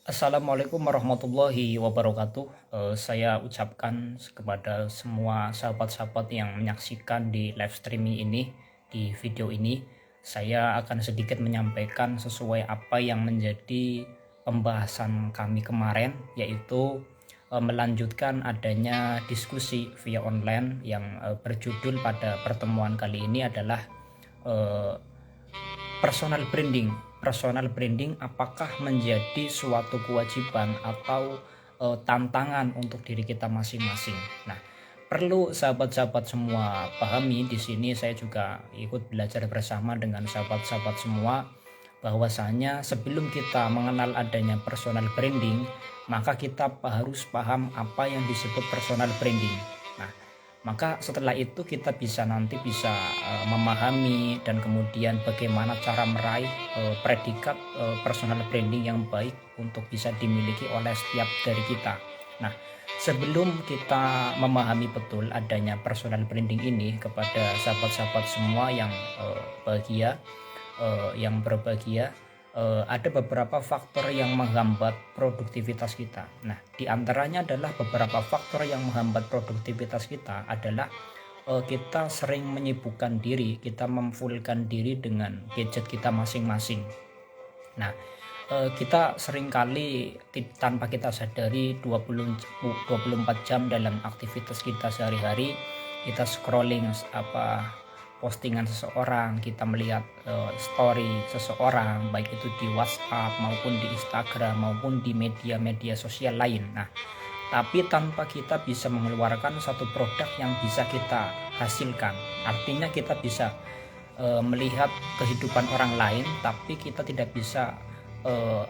Assalamualaikum warahmatullahi wabarakatuh. Saya ucapkan kepada semua sahabat-sahabat yang menyaksikan di live streaming ini, di video ini, saya akan sedikit menyampaikan sesuai apa yang menjadi pembahasan kami kemarin, yaitu melanjutkan adanya diskusi via online yang berjudul pada pertemuan kali ini adalah eh, personal branding. Personal branding apakah menjadi suatu kewajiban atau tantangan untuk diri kita masing-masing. Nah, perlu sahabat-sahabat semua pahami di sini, saya juga ikut belajar bersama dengan sahabat-sahabat semua bahwasanya sebelum kita mengenal adanya personal branding, maka kita harus paham apa yang disebut personal branding. Nah, maka setelah itu kita bisa memahami dan kemudian bagaimana cara meraih predikat personal branding yang baik untuk bisa dimiliki oleh setiap dari kita. Nah, sebelum kita memahami betul adanya personal branding ini, kepada sahabat-sahabat semua yang bahagia, yang berbahagia, ada beberapa faktor yang menghambat produktivitas kita. Nah, diantaranya adalah beberapa faktor yang menghambat produktivitas kita adalah kita sering menyibukkan diri, kita memfullkan diri dengan gadget kita masing-masing. Nah, kita seringkali tanpa kita sadari 24 jam dalam aktivitas kita sehari-hari, kita scrolling postingan seseorang, kita melihat story seseorang, baik itu di WhatsApp maupun di Instagram maupun di media-media sosial lain. Nah, tapi tanpa kita bisa mengeluarkan satu produk yang bisa kita hasilkan. Artinya kita bisa melihat kehidupan orang lain, tapi kita tidak bisa uh,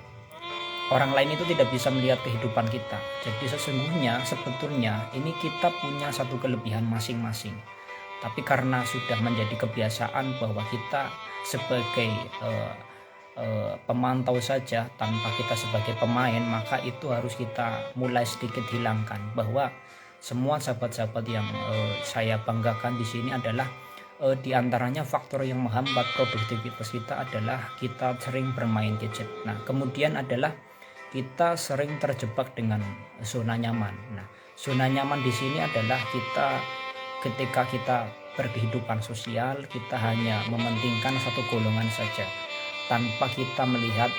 orang lain itu tidak bisa melihat kehidupan kita. Jadi sebetulnya ini kita punya satu kelebihan masing-masing. Tapi karena sudah menjadi kebiasaan bahwa kita sebagai pemantau saja tanpa kita sebagai pemain, maka itu harus kita mulai sedikit hilangkan. Bahwa semua sahabat-sahabat yang saya banggakan di sini adalah diantaranya faktor yang menghambat produktivitas kita adalah kita sering bermain gadget. Nah, kemudian adalah kita sering terjebak dengan zona nyaman. Nah, zona nyaman di sini adalah ketika kita berkehidupan sosial, kita hanya mementingkan satu golongan saja tanpa kita melihat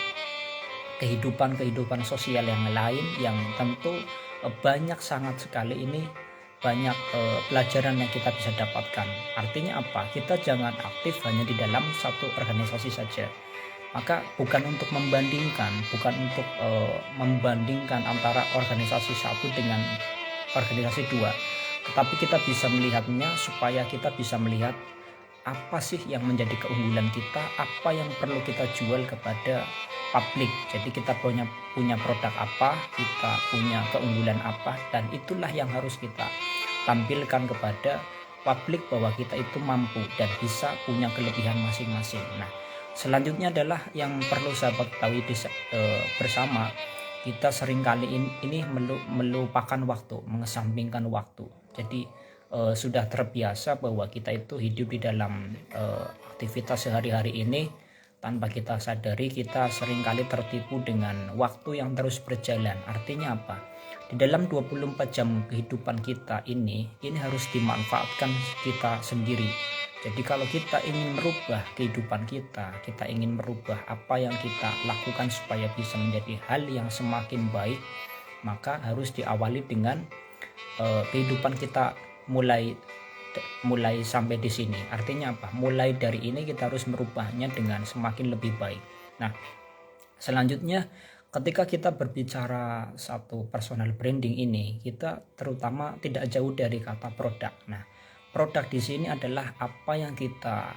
kehidupan sosial yang lain yang tentu banyak sangat sekali. Ini banyak pelajaran yang kita bisa dapatkan. Artinya apa? Kita jangan aktif hanya di dalam satu organisasi saja. Maka bukan untuk membandingkan antara organisasi satu dengan organisasi dua, tetapi kita bisa melihatnya supaya kita bisa melihat apa sih yang menjadi keunggulan kita, apa yang perlu kita jual kepada publik. Jadi kita punya produk apa, kita punya keunggulan apa, dan itulah yang harus kita tampilkan kepada publik bahwa kita itu mampu dan bisa punya kelebihan masing-masing. Nah, selanjutnya adalah yang perlu sahabat ketahui bersama, kita seringkali ini melupakan waktu, mengesampingkan waktu. Jadi sudah terbiasa bahwa kita itu hidup di dalam aktivitas sehari-hari ini, tanpa kita sadari kita seringkali tertipu dengan waktu yang terus berjalan. Artinya apa? Di dalam 24 jam kehidupan kita ini harus dimanfaatkan kita sendiri. Jadi kalau kita ingin merubah kehidupan kita ingin merubah apa yang kita lakukan supaya bisa menjadi hal yang semakin baik, maka harus diawali dengan kehidupan kita mulai sampai di sini. Artinya apa? Mulai dari ini kita harus merubahnya dengan semakin lebih baik. Nah, selanjutnya ketika kita berbicara satu personal branding ini, kita terutama tidak jauh dari kata produk. Nah, produk di sini adalah apa yang kita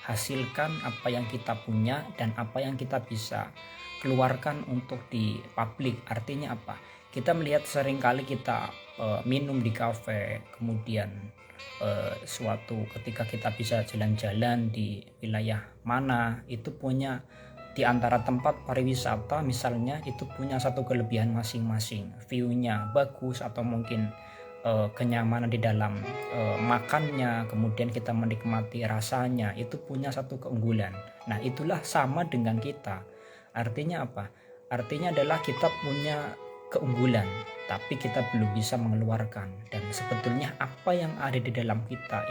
hasilkan, apa yang kita punya, dan apa yang kita bisa keluarkan untuk di publik. Artinya apa? Kita melihat seringkali kita minum di kafe, kemudian suatu ketika kita bisa jalan-jalan di wilayah mana, itu punya di antara tempat pariwisata misalnya, itu punya satu kelebihan masing-masing. View-nya bagus atau mungkin kenyamanan di dalam makannya, kemudian kita menikmati rasanya, itu punya satu keunggulan. Nah, itulah sama dengan kita. Artinya apa? Artinya adalah kita punya keunggulan, tapi kita belum bisa mengeluarkan. Dan sebetulnya apa yang ada di dalam kita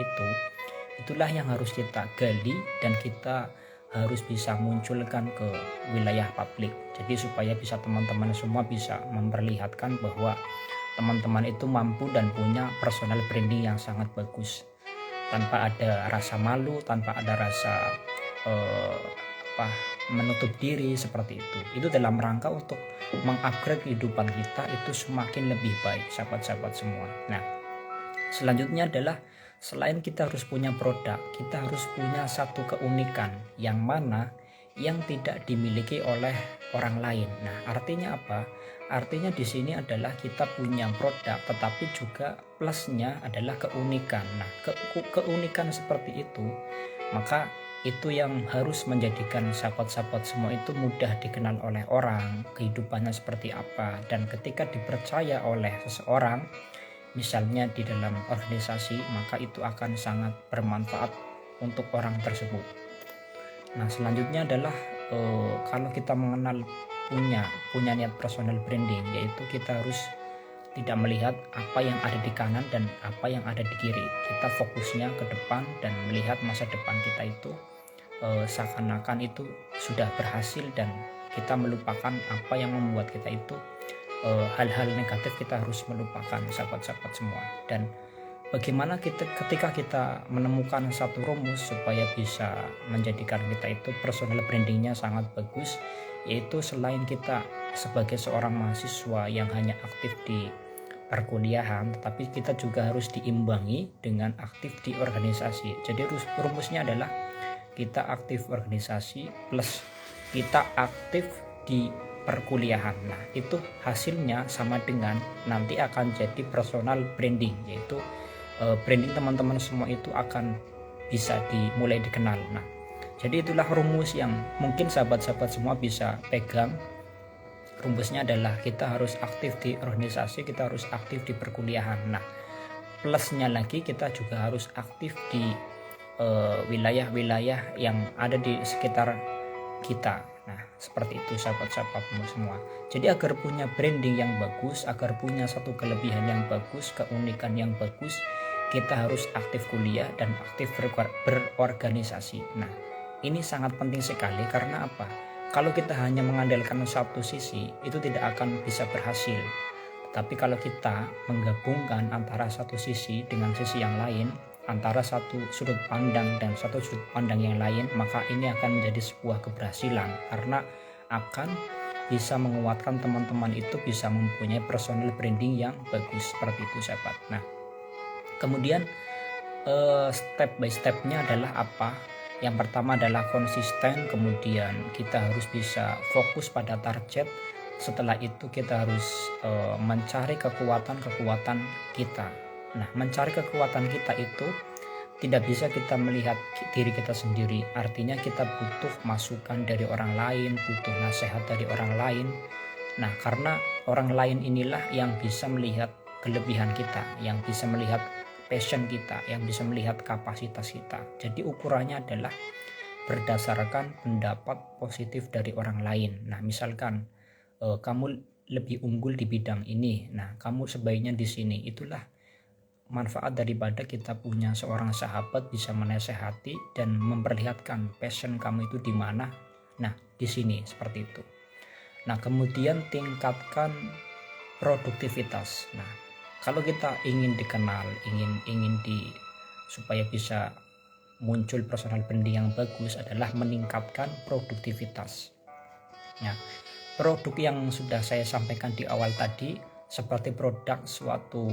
itulah yang harus kita gali dan kita harus bisa munculkan ke wilayah publik. Jadi supaya bisa teman-teman semua bisa memperlihatkan bahwa teman-teman itu mampu dan punya personal branding yang sangat bagus, tanpa ada rasa malu, tanpa ada rasa eh, menutup diri seperti itu. Itu dalam rangka untuk mengupgrade kehidupan kita itu semakin lebih baik, sahabat-sahabat semua. Nah, selanjutnya adalah selain kita harus punya produk, kita harus punya satu keunikan yang mana yang tidak dimiliki oleh orang lain. Nah, artinya apa? Artinya di sini adalah kita punya produk, tetapi juga plusnya adalah keunikan. Nah, keunikan seperti itu, maka itu yang harus menjadikan sahabat-sahabat semua itu mudah dikenal oleh orang, kehidupannya seperti apa, dan ketika dipercaya oleh seseorang, misalnya di dalam organisasi, maka itu akan sangat bermanfaat untuk orang tersebut. Nah, selanjutnya adalah kalau kita mengenal punya niat personal branding, yaitu kita harus tidak melihat apa yang ada di kanan dan apa yang ada di kiri. Kita fokusnya ke depan dan melihat masa depan kita itu seakan-akan itu sudah berhasil, dan kita melupakan apa yang membuat kita itu hal-hal negatif kita harus melupakan, sahabat-sahabat semua. Dan bagaimana ketika kita menemukan satu rumus supaya bisa menjadikan kita itu personal brandingnya sangat bagus, yaitu selain kita sebagai seorang mahasiswa yang hanya aktif di perkuliahan, tetapi kita juga harus diimbangi dengan aktif di organisasi. Jadi rumusnya adalah kita aktif organisasi plus kita aktif di perkuliahan. Nah, itu hasilnya sama dengan nanti akan jadi personal branding, yaitu branding teman-teman semua itu akan bisa dimulai dikenal. Nah, jadi itulah rumus yang mungkin sahabat-sahabat semua bisa pegang. Rumusnya adalah kita harus aktif di organisasi, kita harus aktif di perkuliahan. Nah, plusnya lagi kita juga harus aktif di wilayah-wilayah yang ada di sekitar kita. Nah, seperti itu sahabat-sahabatmu semua. Jadi agar punya branding yang bagus, agar punya satu kelebihan yang bagus, keunikan yang bagus, kita harus aktif kuliah dan aktif berorganisasi. Nah, ini sangat penting sekali. Karena apa? Kalau kita hanya mengandalkan satu sisi, itu tidak akan bisa berhasil. Tapi kalau kita menggabungkan antara satu sisi dengan sisi yang lain, antara satu sudut pandang dan satu sudut pandang yang lain, maka ini akan menjadi sebuah keberhasilan, karena akan bisa menguatkan teman-teman itu bisa mempunyai personal branding yang bagus, seperti itu sahabat. Nah, kemudian step by stepnya adalah apa? Yang pertama adalah konsisten, kemudian kita harus bisa fokus pada target. Setelah itu kita harus mencari kekuatan kita. Nah, mencari kekuatan kita itu tidak bisa kita melihat diri kita sendiri. Artinya kita butuh masukan dari orang lain, butuh nasihat dari orang lain. Nah, karena orang lain inilah yang bisa melihat kelebihan kita, yang bisa melihat passion kita, yang bisa melihat kapasitas kita. Jadi ukurannya adalah berdasarkan pendapat positif dari orang lain. Nah, misalkan kamu lebih unggul di bidang ini, nah kamu sebaiknya di sini. Itulah manfaat daripada kita punya seorang sahabat bisa menasehati dan memperlihatkan passion kamu itu di mana. Nah, di sini seperti itu. Nah, kemudian tingkatkan produktivitas. Nah, kalau kita ingin dikenal, ingin supaya bisa muncul personal branding yang bagus adalah meningkatkan produktivitas. Nah, produk yang sudah saya sampaikan di awal tadi, seperti produk suatu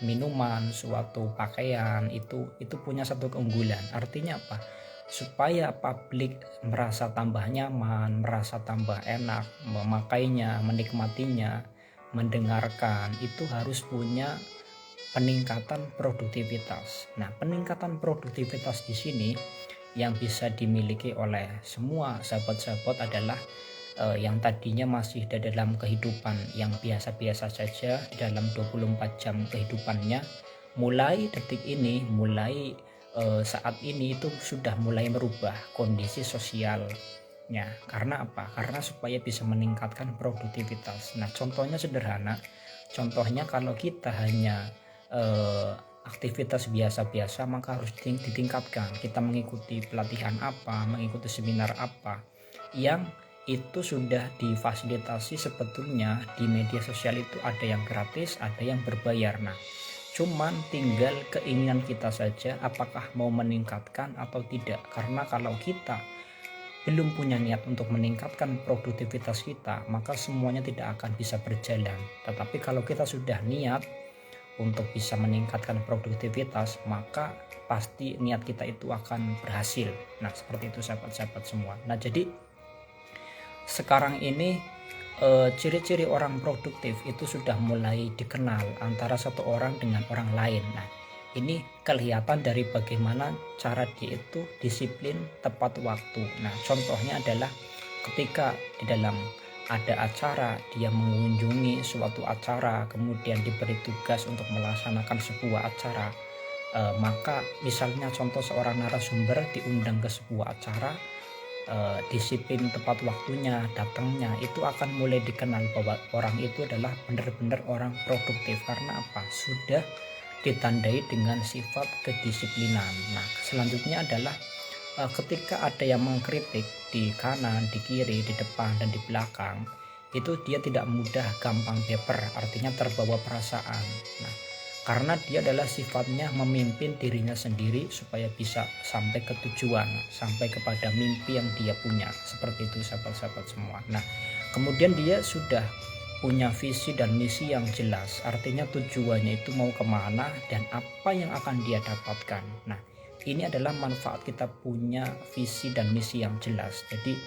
minuman, suatu pakaian, itu punya satu keunggulan. Artinya apa? Supaya publik merasa tambah nyaman, merasa tambah enak memakainya, menikmatinya, mendengarkan, itu harus punya peningkatan produktivitas. Nah, peningkatan produktivitas di sini yang bisa dimiliki oleh semua sahabat-sahabat adalah yang tadinya masih di dalam kehidupan yang biasa-biasa saja, di dalam 24 jam kehidupannya, mulai detik ini, mulai saat ini itu sudah mulai merubah kondisi sosial Karena apa? Karena supaya bisa meningkatkan produktivitas. Nah, contohnya sederhana. Contohnya kalau kita hanya aktivitas biasa-biasa, maka harus ditingkatkan. Kita mengikuti pelatihan apa, mengikuti seminar apa yang itu sudah difasilitasi. Sebetulnya di media sosial itu ada yang gratis, ada yang berbayar. Nah, cuman tinggal keinginan kita saja apakah mau meningkatkan atau tidak. Karena kalau kita belum punya niat untuk meningkatkan produktivitas kita, maka semuanya tidak akan bisa berjalan. Tetapi kalau kita sudah niat untuk bisa meningkatkan produktivitas, maka pasti niat kita itu akan berhasil. Nah, seperti itu sahabat-sahabat semua. Nah, jadi sekarang ini ciri-ciri orang produktif itu sudah mulai dikenal antara satu orang dengan orang lain. Nah, ini kelihatan dari bagaimana cara dia itu disiplin tepat waktu. Nah, contohnya adalah ketika di dalam ada acara, dia mengunjungi suatu acara, kemudian diberi tugas untuk melaksanakan sebuah acara. Maka misalnya contoh seorang narasumber diundang ke sebuah acara, disiplin tepat waktunya, datangnya, itu akan mulai dikenal bahwa orang itu adalah benar-benar orang produktif. Karena apa? Sudah ditandai dengan sifat kedisiplinan. Nah, selanjutnya adalah ketika ada yang mengkritik di kanan, di kiri, di depan, dan di belakang, itu dia tidak mudah gampang baper, artinya terbawa perasaan. Nah, karena dia adalah sifatnya memimpin dirinya sendiri supaya bisa sampai ke tujuan, sampai kepada mimpi yang dia punya. Seperti itu sahabat-sahabat semua. Nah, kemudian dia sudah punya visi dan misi yang jelas, artinya tujuannya itu mau kemana dan apa yang akan dia dapatkan. Nah, ini adalah manfaat kita punya visi dan misi yang jelas. Jadi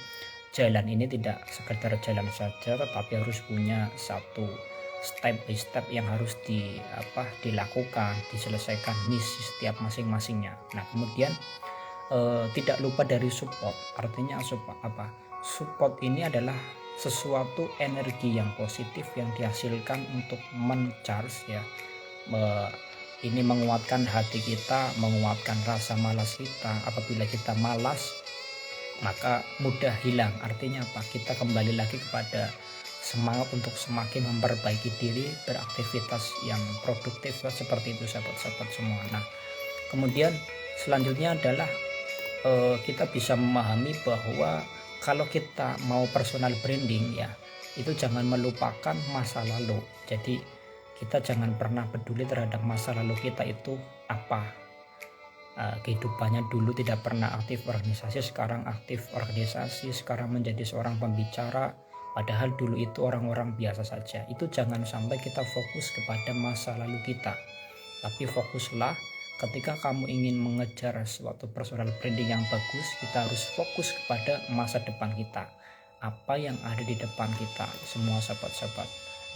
jalan ini tidak sekedar jalan saja, tetapi harus punya satu step by step yang harus dilakukan, diselesaikan misi setiap masing-masingnya. Nah, kemudian tidak lupa dari support. Artinya support ini adalah sesuatu energi yang positif yang dihasilkan untuk mencharge ya, ini menguatkan hati kita, menguatkan rasa malas kita. Apabila kita malas, maka mudah hilang. Artinya apa? Kita kembali lagi kepada semangat untuk semakin memperbaiki diri, beraktivitas yang produktif, seperti itu sahabat-sahabat semua. Nah, kemudian selanjutnya adalah kita bisa memahami bahwa kalau kita mau personal branding ya, itu jangan melupakan masa lalu. Jadi kita jangan pernah peduli terhadap masa lalu kita itu apa. Kehidupannya dulu tidak pernah aktif organisasi, sekarang aktif organisasi, sekarang menjadi seorang pembicara, padahal dulu itu orang-orang biasa saja. Itu jangan sampai kita fokus kepada masa lalu kita, tapi fokuslah ketika kamu ingin mengejar suatu personal branding yang bagus, kita harus fokus kepada masa depan kita, apa yang ada di depan kita semua sahabat-sahabat.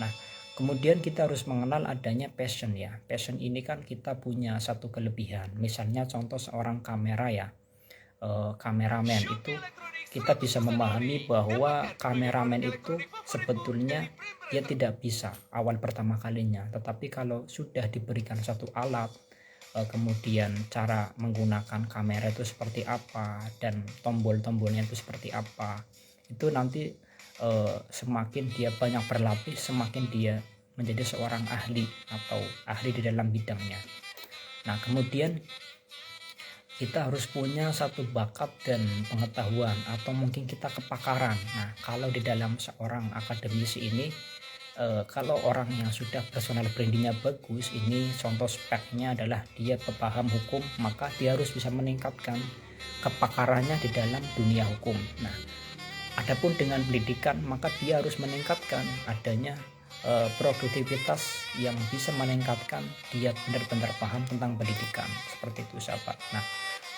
Nah, kemudian kita harus mengenal adanya passion ya. Passion ini kan kita punya satu kelebihan. Misalnya contoh seorang kamera ya, kameramen itu kita bisa memahami bahwa kameramen itu sebetulnya dia tidak bisa awal pertama kalinya, tetapi kalau sudah diberikan satu alat, kemudian cara menggunakan kamera itu seperti apa dan tombol-tombolnya itu seperti apa, itu nanti semakin dia banyak berlatih, semakin dia menjadi seorang ahli atau ahli di dalam bidangnya. Nah, kemudian kita harus punya satu bakat dan pengetahuan atau mungkin kita kepakaran. Nah, kalau di dalam seorang akademisi ini, kalau orang yang sudah personal brandingnya bagus, ini contoh speknya adalah dia paham hukum, maka dia harus bisa meningkatkan kepakarannya di dalam dunia hukum. Nah, adapun dengan pendidikan, maka dia harus meningkatkan adanya produktivitas yang bisa meningkatkan dia benar-benar paham tentang pendidikan. Seperti itu sahabat. Nah,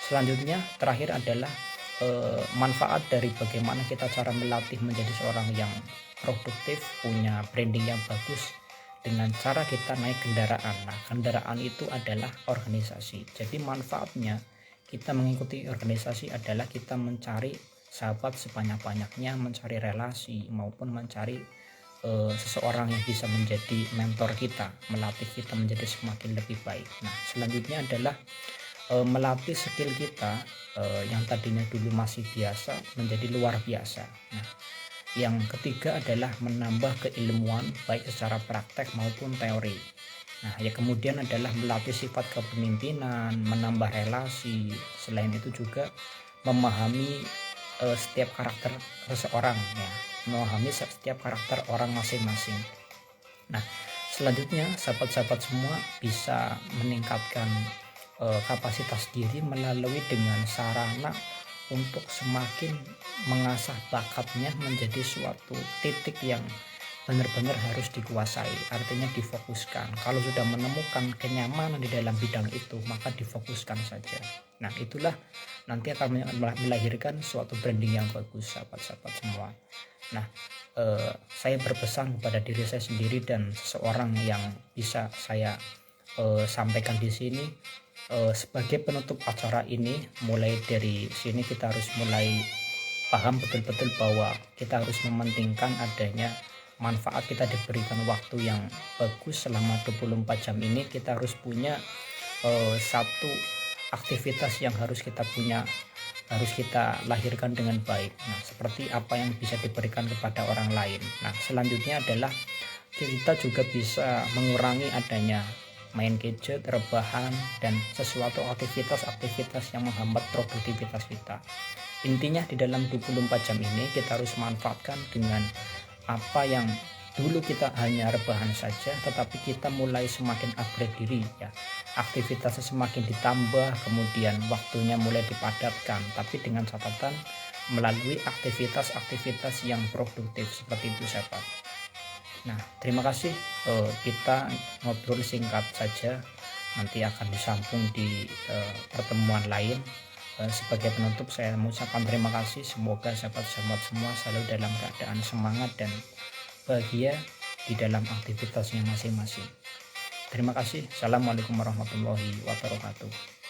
selanjutnya terakhir adalah manfaat dari bagaimana kita cara melatih menjadi seorang yang produktif, punya branding yang bagus dengan cara kita naik kendaraan. Nah, kendaraan itu adalah organisasi. Jadi manfaatnya kita mengikuti organisasi adalah kita mencari sahabat sebanyak-banyaknya, mencari relasi maupun mencari seseorang yang bisa menjadi mentor kita, melatih kita menjadi semakin lebih baik. Nah, selanjutnya adalah melatih skill kita yang tadinya dulu masih biasa menjadi luar biasa. Nah, yang ketiga adalah menambah keilmuan baik secara praktek maupun teori. Nah, ya kemudian adalah melatih sifat kepemimpinan, menambah relasi. Selain itu juga memahami setiap karakter seseorang ya, memahami setiap karakter orang masing-masing. Nah, selanjutnya sahabat-sahabat semua bisa meningkatkan kapasitas diri melalui dengan sarana untuk semakin mengasah bakatnya menjadi suatu titik yang benar-benar harus dikuasai, artinya difokuskan. Kalau sudah menemukan kenyamanan di dalam bidang itu, maka difokuskan saja. Nah, itulah nanti akan melahirkan suatu branding yang bagus, sahabat-sahabat semua. Nah, saya berpesan kepada diri saya sendiri dan seseorang yang bisa saya sampaikan di sini sebagai penutup acara ini. Mulai dari sini kita harus mulai paham betul-betul bahwa kita harus mementingkan adanya manfaat. Kita diberikan waktu yang bagus selama 24 jam ini, kita harus punya satu aktivitas yang harus kita punya, harus kita lahirkan dengan baik. Nah, seperti apa yang bisa diberikan kepada orang lain. Nah, selanjutnya adalah kita juga bisa mengurangi adanya main gadget, rebahan, dan sesuatu aktivitas-aktivitas yang menghambat produktivitas kita. Intinya di dalam 24 jam ini kita harus manfaatkan dengan apa yang dulu kita hanya rebahan saja, tetapi kita mulai semakin upgrade diri ya. Aktivitasnya semakin ditambah, kemudian waktunya mulai dipadatkan, tapi dengan catatan melalui aktivitas-aktivitas yang produktif seperti itu, sahabat. Nah, terima kasih. Kita ngobrol singkat saja, nanti akan disambung di pertemuan lain. Sebagai penutup saya mengucapkan terima kasih. Semoga sahabat-sahabat semua selalu dalam keadaan semangat dan bahagia di dalam aktivitasnya masing-masing. Terima kasih. Assalamualaikum warahmatullahi wabarakatuh.